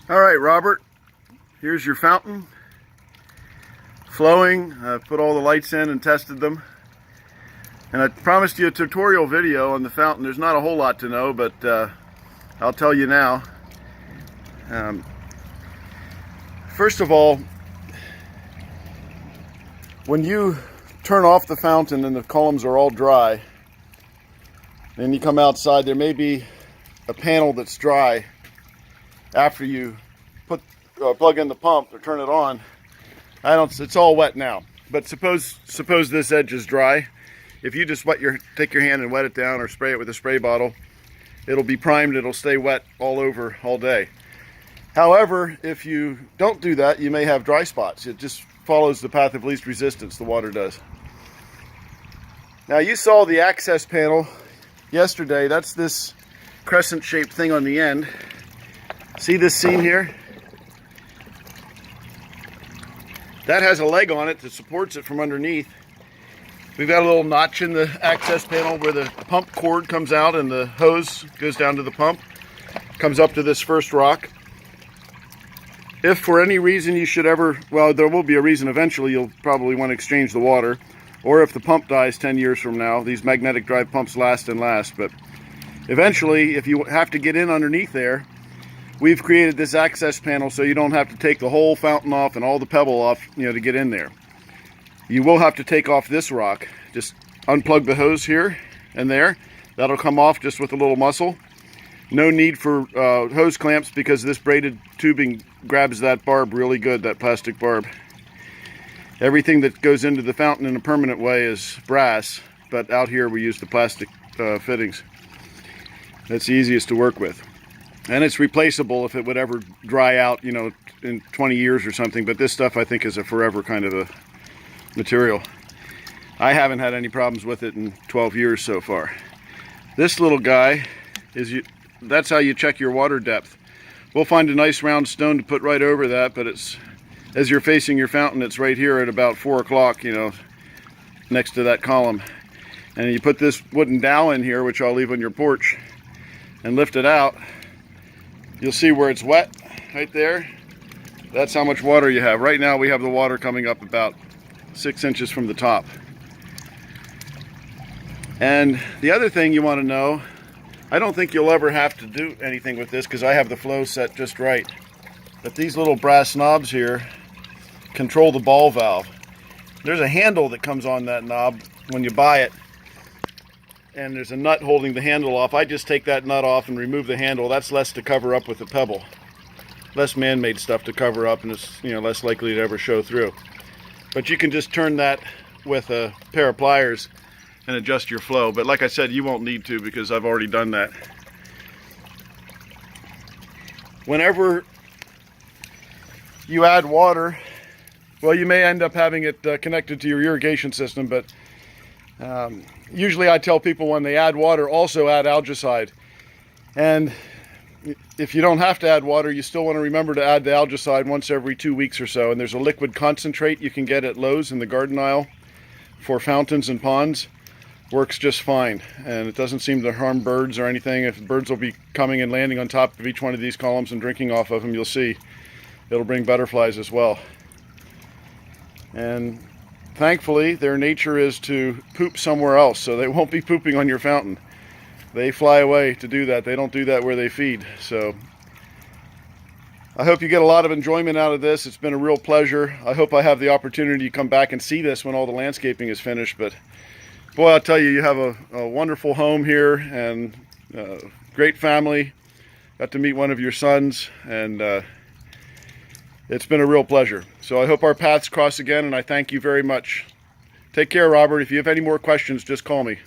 All right, Robert, here's your fountain flowing. I've put all the lights in and tested them. And I promised you a tutorial video on the fountain. There's not a whole lot to know, but I'll tell you now. First of all, when you turn off the fountain and the columns are all dry, then you come outside, there may be a panel that's dry after you plug in the pump or turn it on. It's all wet now, but suppose this edge is dry. If you just take your hand and wet it down or spray it with a spray bottle, it'll be primed, it'll stay wet all over all day. However, if you don't do that, you may have dry spots. It just follows the path of least resistance, the water does. Now, you saw the access panel yesterday. That's this crescent shaped thing on the end. See this seam here? That has a leg on it that supports it from underneath. We've got a little notch in the access panel where the pump cord comes out and the hose goes down to the pump, comes up to this first rock. If for any reason you should ever, well, there will be a reason eventually, you'll probably want to exchange the water, or if the pump dies 10 years from now. These magnetic drive pumps last and last, but eventually, if you have to get in underneath there, we've created this access panel so you don't have to take the whole fountain off and all the pebble off, to get in there. You will have to take off this rock. Just unplug the hose here and there. That'll come off just with a little muscle. No need for hose clamps because this braided tubing grabs that barb really good, that plastic barb. Everything that goes into the fountain in a permanent way is brass, but out here we use the plastic fittings. That's the easiest to work with. And it's replaceable if it would ever dry out, in 20 years or something, but this stuff I think is a forever kind of a material. I haven't had any problems with it in 12 years so far. This little guy that's how you check your water depth. We'll find a nice round stone to put right over that, but as you're facing your fountain, it's right here at about 4 o'clock, next to that column. And you put this wooden dowel in here, which I'll leave on your porch, and lift it out. You'll see where it's wet right there. That's how much water you have. Right now we have the water coming up about 6 inches from the top. And the other thing you want to know, I don't think you'll ever have to do anything with this because I have the flow set just right. But these little brass knobs here control the ball valve. There's a handle that comes on that knob when you buy it, and there's a nut holding the handle off. I just take that nut off and remove the handle. That's less to cover up with the pebble. Less man-made stuff to cover up, and it's less likely to ever show through. But you can just turn that with a pair of pliers and adjust your flow. But like I said, you won't need to because I've already done that. Whenever you add water, well, you may end up having it connected to your irrigation system, but usually I tell people when they add water, also add algicide. And if you don't have to add water, you still want to remember to add the algicide once every 2 weeks or so. And there's a liquid concentrate you can get at Lowe's in the garden aisle for fountains and ponds. Works just fine, and it doesn't seem to harm birds or anything. If birds will be coming and landing on top of each one of these columns and drinking off of them, you'll see it'll bring butterflies as well. And thankfully, their nature is to poop somewhere else, so they won't be pooping on your fountain. They fly away to do that. They don't do that where they feed. So I hope you get a lot of enjoyment out of this. It's been a real pleasure. I hope I have the opportunity to come back and see this when all the landscaping is finished. But boy, I'll tell you, you have a wonderful home here and a great family. Got to meet one of your sons, and it's been a real pleasure. So I hope our paths cross again, and I thank you very much. Take care, Robert. If you have any more questions, just call me.